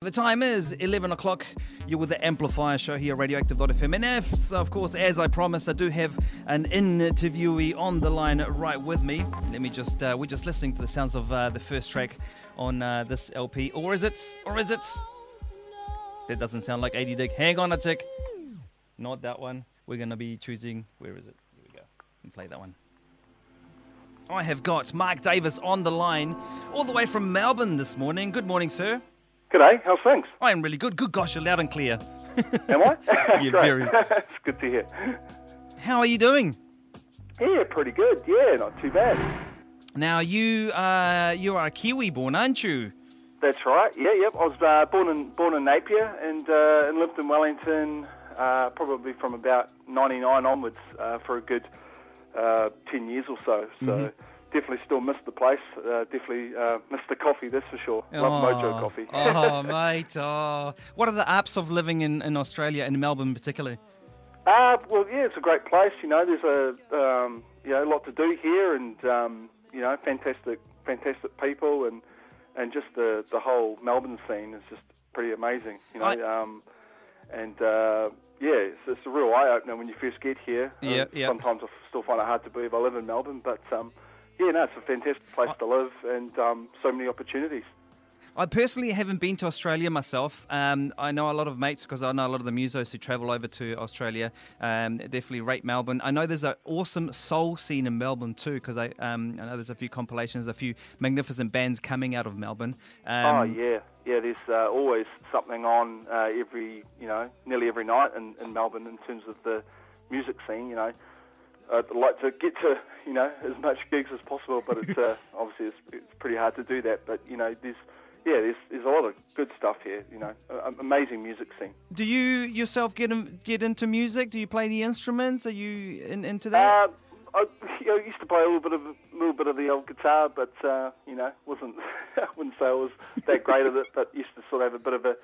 The time is 11 o'clock. You're with the Amplifier show here, Radioactive.fm. And of course, as I promised, I do have an interviewee on the line right with me. Let me just, we're just listening to the sounds of the first track on this LP. Or is it? That doesn't sound like 80 Dig. Hang on a tick. Not that one. We're going to be choosing, where is it? Here we go. And play that one. I have got Mark Davis on the line, all the way from Melbourne this morning. Good morning, sir. G'day, how's things? I am really good. Good gosh, you're loud and clear. Am I? You're Great. very... It's good to hear. How are you doing? Yeah, pretty good. Yeah, not too bad. Now, you are Kiwi born, aren't you? That's right. Yeah, yep. I was born in Napier and lived in Wellington probably from about 99 onwards for a good 10 years or so. So definitely still miss the place. Definitely miss the coffee, that's for sure. Love Mojo coffee. Oh, mate. Oh. What are the ups of living in Australia, in Melbourne particularly? Well, yeah, it's a great place. You know, there's a lot to do here, and fantastic people, and just the whole Melbourne scene is just pretty amazing. You know, it's a real eye opener when you first get here. Sometimes I still find it hard to believe I live in Melbourne, but it's a fantastic place to live, and so many opportunities. I personally haven't been to Australia myself. I know a lot of mates, because I know a lot of the musos who travel over to Australia. Definitely rate Melbourne. I know there's an awesome soul scene in Melbourne too, because I know there's a few compilations, a few magnificent bands coming out of Melbourne. There's always something on nearly every night in Melbourne in terms of the music scene. You know, I'd like to get to as much gigs as possible, but it's obviously it's pretty hard to do that. But there's a lot of good stuff here, amazing music scene. Do you yourself get into music? Do you play the instruments? Are you into that? I used to play a little bit of the old guitar, but wasn't I wouldn't say I was that great at it, but used to sort of have a bit of a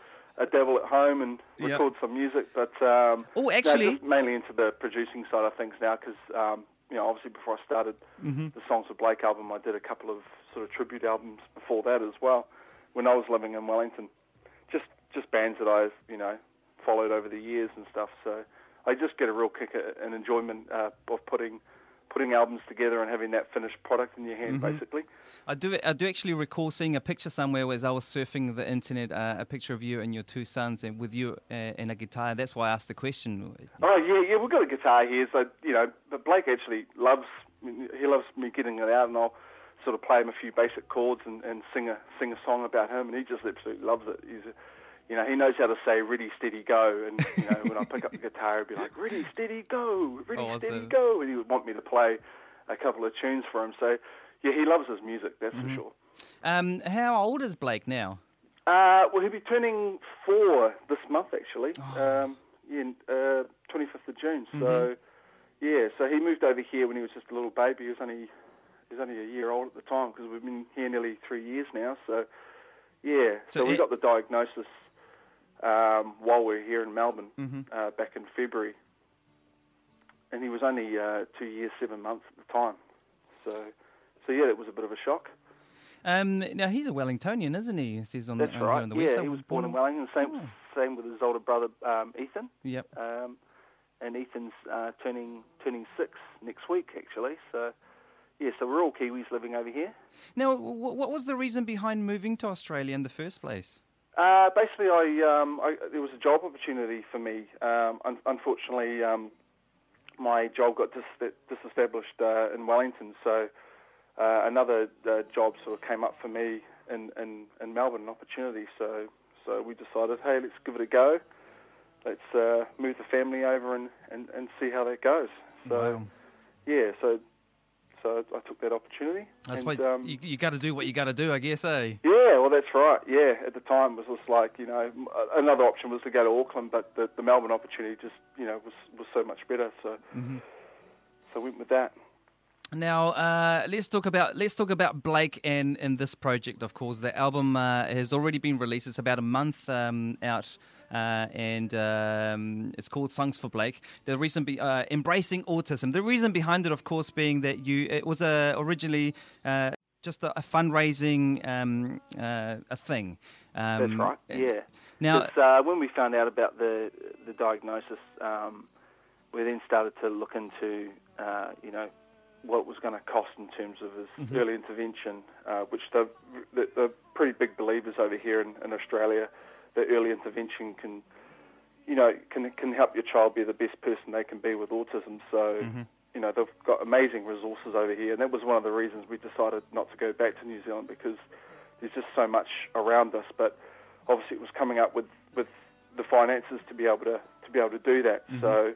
dabble at home and record some music. But just mainly into the producing side of things now, because obviously before I started the Songs of Blake album, I did a couple of sort of tribute albums before that as well, when I was living in Wellington. Just bands that I've followed over the years and stuff. So I just get a real kick and enjoyment of putting albums together and having that finished product in your hand, basically. I do actually recall seeing a picture somewhere as I was surfing the internet, a picture of you and your two sons, and with you and a guitar. That's why I asked the question. Oh yeah, we've got a guitar here, so but Blake actually loves me getting it out, and I'll sort of play him a few basic chords and sing a song about him, and he just absolutely loves it. He knows how to say "ready, steady, go," and when I pick up the guitar, he'd be like, "Ready, steady, go, ready, steady, go," and he would want me to play a couple of tunes for him. So yeah, he loves his music, that's for sure. How old is Blake now? Well, he'll be turning 4 this month, actually. 25th of June. So so he moved over here when he was just a little baby. He was only a year old at the time, because we've been here nearly 3 years now. So we got the diagnosis while we were here in Melbourne back in February, and he was only 2 years 7 months at the time. So it was a bit of a shock. Now he's a Wellingtonian, isn't he? It says That's right. On the website. He was born in Wellington. Same with his older brother Ethan. Yep. And Ethan's turning 6 next week, actually. So. Yeah, so we're all Kiwis living over here. Now, what was the reason behind moving to Australia in the first place? Basically, there was a job opportunity for me. Unfortunately, my job got disestablished in Wellington, so another job sort of came up for me in Melbourne, an opportunity. So we decided, hey, let's give it a go. Let's move the family over and see how that goes. So, So I took that opportunity. I suppose you got to do what you got to do, I guess, eh? Yeah, well, that's right. Yeah, at the time it was just like, another option was to go to Auckland, but the Melbourne opportunity just, was so much better. So, so I went with that. Now, let's talk about Blake and this project. Of course, the album has already been released. It's about a month out. And it's called Songs for Blake. The reason embracing autism. The reason behind it, of course, being that it was originally just a fundraising a thing. That's right, yeah. Now, when we found out about the diagnosis, we then started to look into, what it was going to cost in terms of his early intervention, which they're pretty big believers over here in Australia that early intervention can help your child be the best person they can be with autism. So, they've got amazing resources over here, and that was one of the reasons we decided not to go back to New Zealand, because there's just so much around us. But obviously, it was coming up with the finances to be able to do that. So,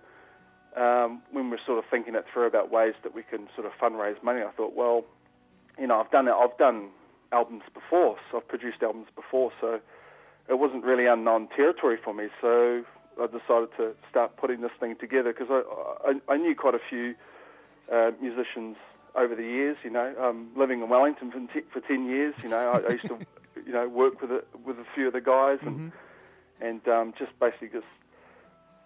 when we're sort of thinking it through about ways that we can sort of fundraise money, I thought, well, I've done albums before, so I've produced albums before, so it wasn't really unknown territory for me. So I decided to start putting this thing together, because I knew quite a few musicians over the years. Living in Wellington for 10 years, I used to work with a few of the guys, and just basically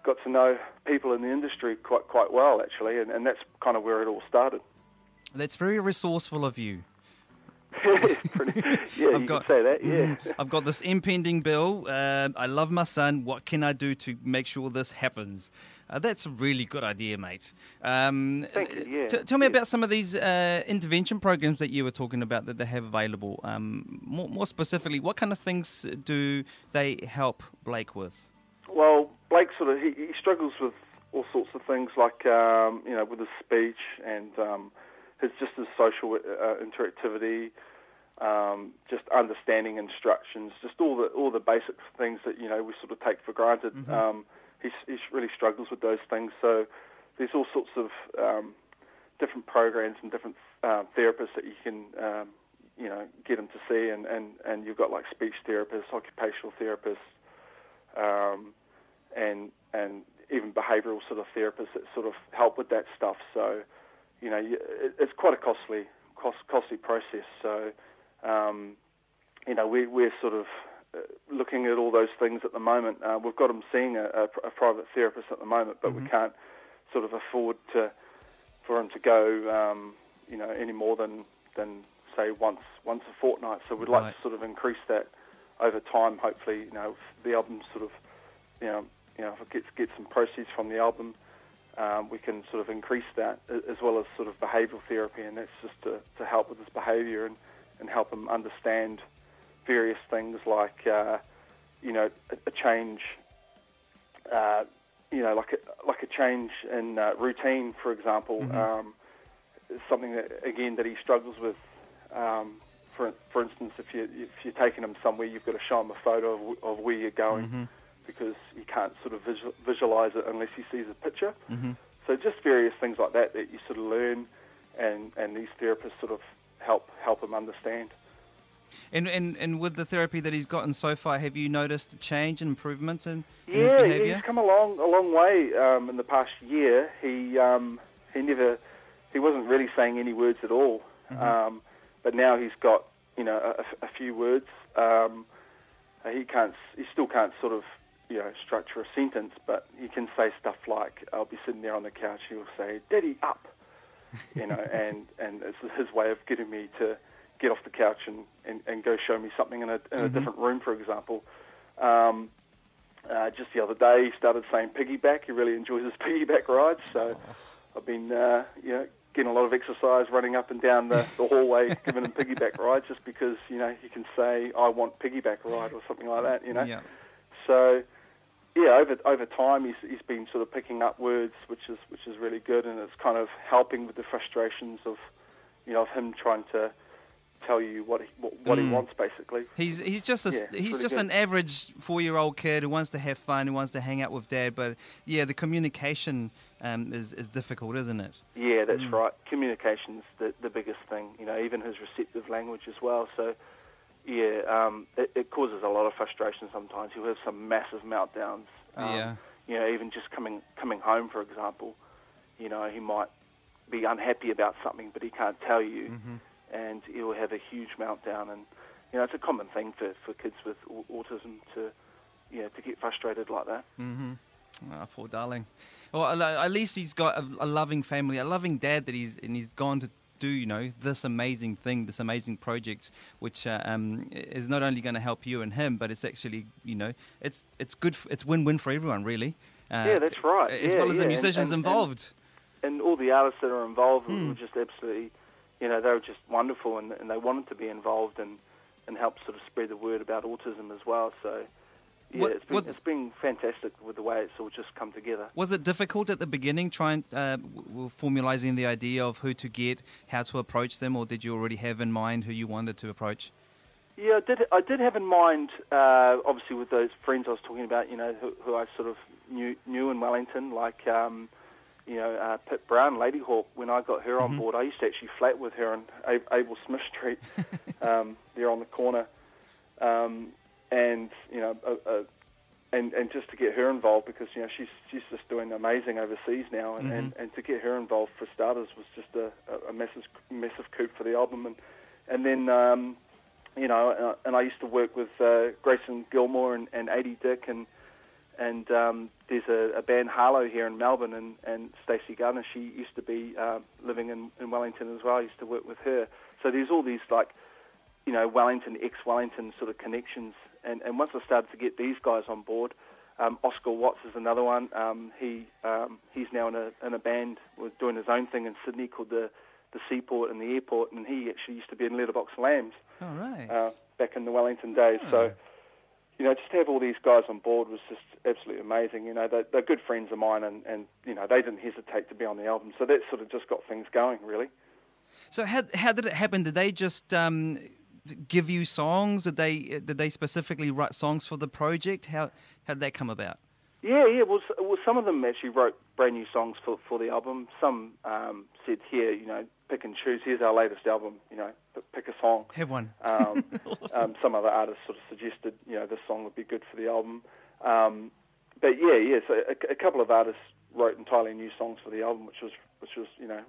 got to know people in the industry quite well, actually, and that's kind of where it all started. That's very resourceful of you. You could say that, yeah. I've got this impending bill. I love my son. What can I do to make sure this happens? That's a really good idea, mate. Thank you, yeah. Tell me about some of these intervention programs that you were talking about that they have available. More specifically, what kind of things do they help Blake with? Well, Blake he struggles with all sorts of things, like with his speech and his social interactivity, just understanding instructions, just all the basic things that we sort of take for granted. He really struggles with those things. So there's all sorts of different programs and different therapists that you can get him to see, and you've got like speech therapists, occupational therapists, and even behavioural sort of therapists that sort of help with that stuff. So it's quite a costly process. So we're sort of looking at all those things at the moment. We've got him seeing a private therapist at the moment, but we can't sort of afford for him to go any more than say once a fortnight. So we'd like to sort of increase that over time. Hopefully, if the album sort of if it gets some proceeds from the album, we can sort of increase that, as well as sort of behavioural therapy, and that's just to help with his behaviour and help him understand various things like a change, like a change in routine, for example. Something that he struggles with. For instance, if you're taking him somewhere, you've got to show him a photo of where you're going, because he can't sort of visualize it unless he sees a picture. So just various things like that you sort of learn, and these therapists sort of help him understand. And with the therapy that he's gotten so far, have you noticed a change and improvement in his behaviour? Yeah, he's come a long way in the past year. He wasn't really saying any words at all, but now he's got a few words. He still can't sort of structure a sentence, but he can say stuff like, I'll be sitting there on the couch, he'll say, "Daddy, up," and it's his way of getting me to get off the couch and go show me something in a different room, for example. Just the other day, he started saying piggyback. He really enjoys his piggyback rides, so I've been getting a lot of exercise, running up and down the hallway, giving him piggyback rides, just because he can say, "I want piggyback ride," or something like that. Yeah. So over time, he's been sort of picking up words, which is really good, and it's kind of helping with the frustrations of him trying to tell you what he wants, basically. He's just an average 4-year-old kid who wants to have fun, who wants to hang out with Dad, but the communication is difficult, isn't it? Yeah, that's right. Communication's the biggest thing. Even his receptive language as well. So it causes a lot of frustration sometimes. He'll have some massive meltdowns. Even just coming home, for example. He might be unhappy about something, but he can't tell you. And he will have a huge meltdown, and it's a common thing for kids with autism to get frustrated like that. Oh, poor darling. Well, at least he's got a loving family, a loving dad that he's gone to do this amazing thing, this amazing project, which is not only going to help you and him, but it's actually it's good, it's win-win for everyone, really. Yeah, that's right. As well as the musicians involved. And all the artists that are involved were just absolutely, they were just wonderful, and they wanted to be involved and help sort of spread the word about autism as well. So, yeah, it's been fantastic with the way it's all just come together. Was it difficult at the beginning, formalising the idea of who to get, how to approach them, or did you already have in mind who you wanted to approach? Yeah, I did have in mind, obviously with those friends I was talking about, who I sort of knew in Wellington, like, Pip Brown, Lady Hawk. When I got her on board, I used to actually flat with her on Abel Smith Street, there on the corner, and just to get her involved, because she's just doing amazing overseas now, and to get her involved for starters was just a massive coup for the album, and then and I used to work with Grayson Gilmore and Adie Dick, and there's a band Harlow here in Melbourne, and Stacey Gardner, she used to be living in Wellington as well. I used to work with her. So there's all these Wellington, ex-Wellington sort of connections, and once I started to get these guys on board, Oscar Watts is another one. He's now in a band doing his own thing in Sydney called the Seaport and the Airport, and he actually used to be in Letterbox Lambs. Oh, right. Back in the Wellington days. So, just to have all these guys on board was just absolutely amazing. They're good friends of mine, and they didn't hesitate to be on the album. So that sort of just got things going, really. So how did it happen? Did they just give you songs? Did they specifically write songs for the project? How did that come about? Yeah. Well, some of them actually wrote brand new songs for the album. Some said, here, pick and choose. Here's our latest album. Pick a song. Have one. Awesome. Some other artists sort of suggested, this song would be good for the album. But yeah. So a couple of artists wrote entirely new songs for the album, which was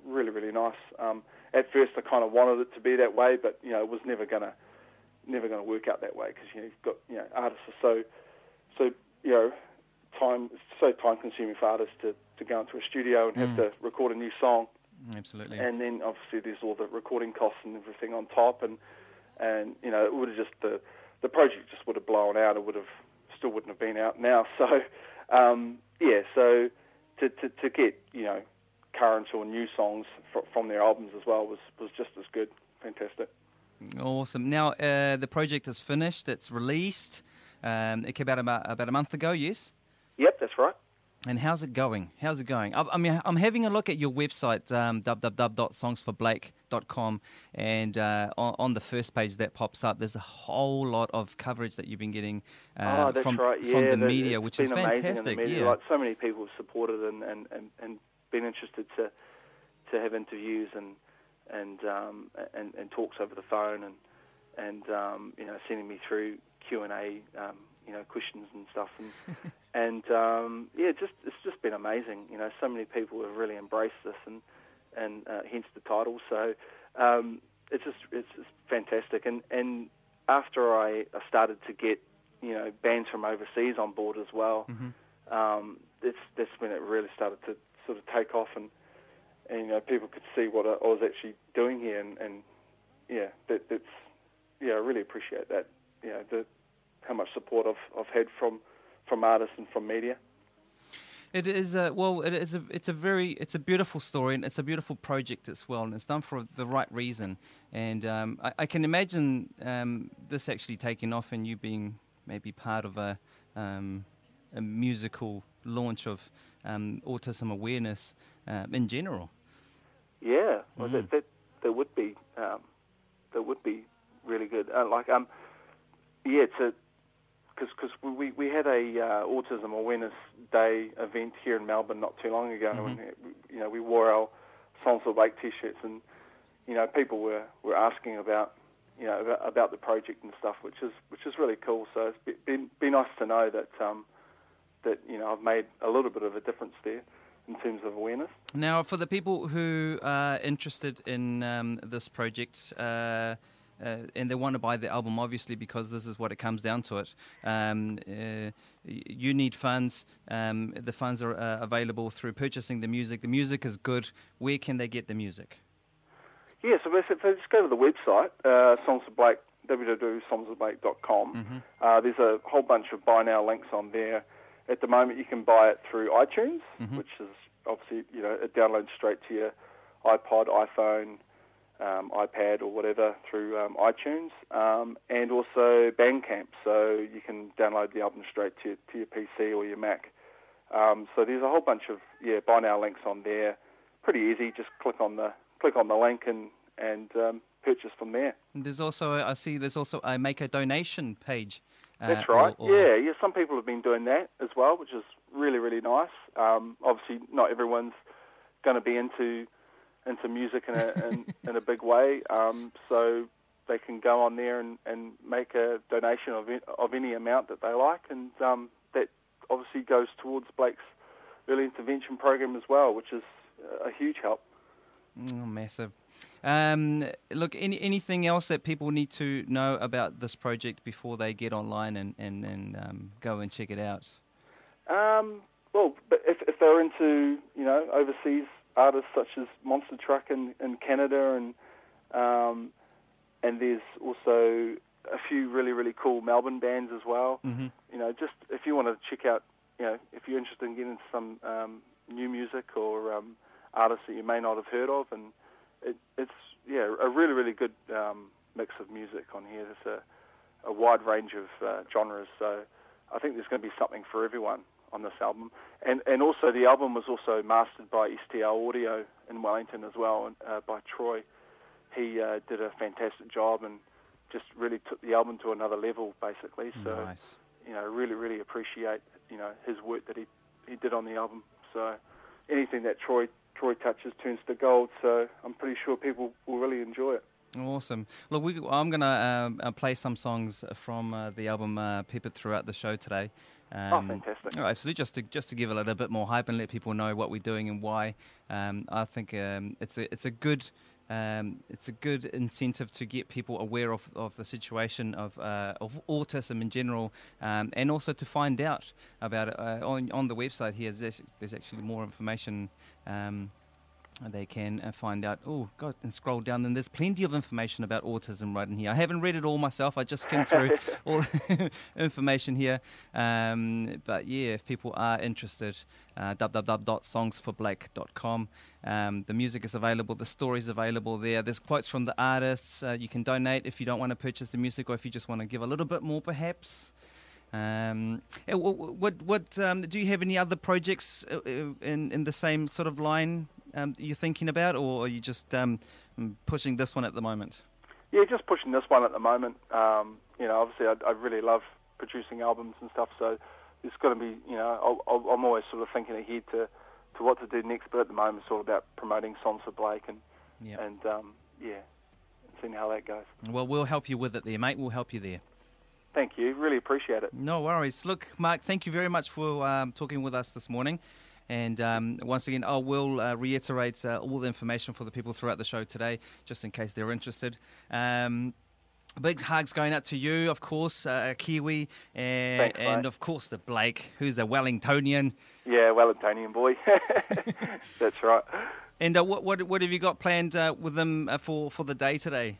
really, really nice. At first, I kind of wanted it to be that way, but it was never gonna work out that way, because you've got artists are so time consuming for artists to go into a studio and have to record a new song. Absolutely. And then obviously there's all the recording costs and everything on top, and it would have just the project just would have blown out. It still wouldn't have been out now. So so to get current or new songs from their albums as well was just as good. Fantastic. Awesome. Now the project is finished. It's released. It came out about a month ago. Yes. Yep, that's right. And how's it going? I'm having a look at your website, www.songsforblake.com, and on the first page that pops up, there's a whole lot of coverage that you've been getting from the media, which is fantastic. Yeah, like so many people have supported and been interested to have interviews and talks over the phone, and sending me through Q&A. Questions and stuff, and it's just been amazing. So many people have really embraced this, and hence the title. So it's just fantastic. And after I started to get bands from overseas on board as well, that's when it really started to sort of take off, and people could see what I was actually doing here, and I really appreciate that. How much support I've had from artists and from media. It is it's a beautiful story, and it's a beautiful project as well, and it's done for the right reason. And I can imagine this actually taking off, and you being maybe part of a musical launch of autism awareness in general. Yeah, well, that would be really good. Because we had a Autism Awareness Day event here in Melbourne not too long ago, and we wore our Songs for Blake T-shirts, and people were asking about the project and stuff, which is really cool. So it's been nice to know that I've made a little bit of a difference there in terms of awareness. Now, for the people who are interested in this project. And they want to buy the album, obviously, because this is what it comes down to it. You need funds. The funds are available through purchasing the music. The music is good. Where can they get the music? Yeah, so basically, just go to the website, Songs of Blake, www.songsofblake.com. There's a whole bunch of buy now links on there. At the moment, you can buy it through iTunes, which is obviously, it downloads straight to your iPod, iPhone, iPad, or whatever through iTunes, and also Bandcamp, so you can download the album straight to your PC or your Mac. So there's a whole bunch of buy now links on there. Pretty easy. Just click on the link and purchase from there. And there's also a make a donation page. That's right. Yeah. Some people have been doing that as well, which is really, really nice. Obviously, not everyone's going to be into music in a big way, so they can go on there and make a donation of any amount that they like, and that obviously goes towards Blake's early intervention program as well, which is a huge help. Massive. Look, anything else that people need to know about this project before they get online and go and check it out? Well, but if they're into overseas artists such as Monster Truck in Canada, and there's also a few really, really cool Melbourne bands as well. Just if you want to check out, if you're interested in getting some new music or artists that you may not have heard of, and it's a really, really good mix of music on here. There's a wide range of genres, so I think there's going to be something for everyone on this album. And also the album was also mastered by STL Audio in Wellington as well, and by Troy. He did a fantastic job and just really took the album to another level, basically. So, nice. Really, really appreciate, his work that he did on the album. So anything that Troy touches turns to gold, so I'm pretty sure people will really enjoy it. Awesome. Look, I'm going to play some songs from the album peppered throughout the show today. Fantastic. Absolutely, just to give a little bit more hype and let people know what we're doing and why. I think it's a good incentive to get people aware of the situation of autism in general, and also to find out about it on the website here. There's actually more information. They can find out, and scroll down, and there's plenty of information about autism right in here. I haven't read it all myself. I just skimmed through all the information here. But yeah, if people are interested, www.songsforblake.com. The music is available, the story's available there. There's quotes from the artists. You can donate if you don't want to purchase the music, or if you just want to give a little bit more, perhaps. What do you have any other projects in the same sort of line you're thinking about, or are you just pushing this one at the moment? Yeah, just pushing this one at the moment. Obviously I really love producing albums and stuff, so it's going to be, I'm always sort of thinking ahead to what to do next, but at the moment it's all about promoting Songs for Blake and seeing how that goes. Well, we'll help you with it there, mate. We'll help you there. Thank you. Really appreciate it. No worries. Look, Mark, thank you very much for talking with us this morning. And once again, I will reiterate all the information for the people throughout the show today, just in case they're interested. Big hugs going out to you, of course, Kiwi, Thanks, and of course the Blake, who's a Wellingtonian. Yeah, Wellingtonian boy. That's right. And what have you got planned with them for the day today?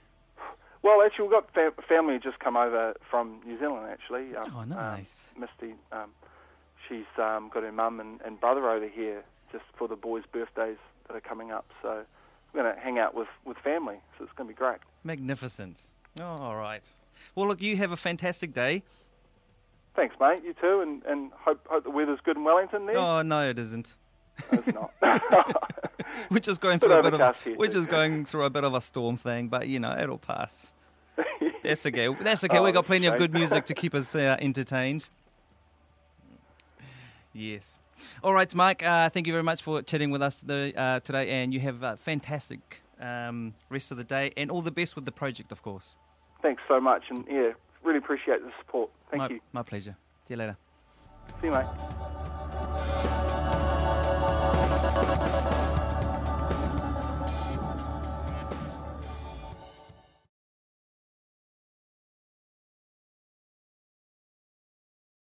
Well, actually, we've got family just come over from New Zealand, actually. Nice. Misty, she's got her mum and brother over here just for the boys' birthdays that are coming up. So we're going to hang out with family, so it's going to be great. Magnificent. Oh, all right. Well, look, you have a fantastic day. Thanks, mate. You too, and hope the weather's good in Wellington there. Oh, no, it isn't. No, it's not. We're just going through a bit of a storm thing, but it'll pass. That's okay. We've got plenty of good music to keep us entertained. Yes. All right, Mike. Thank you very much for chatting with us today, and you have a fantastic rest of the day, and all the best with the project, of course. Thanks so much, and really appreciate the support. Thank you. My pleasure. See you later. See you, mate.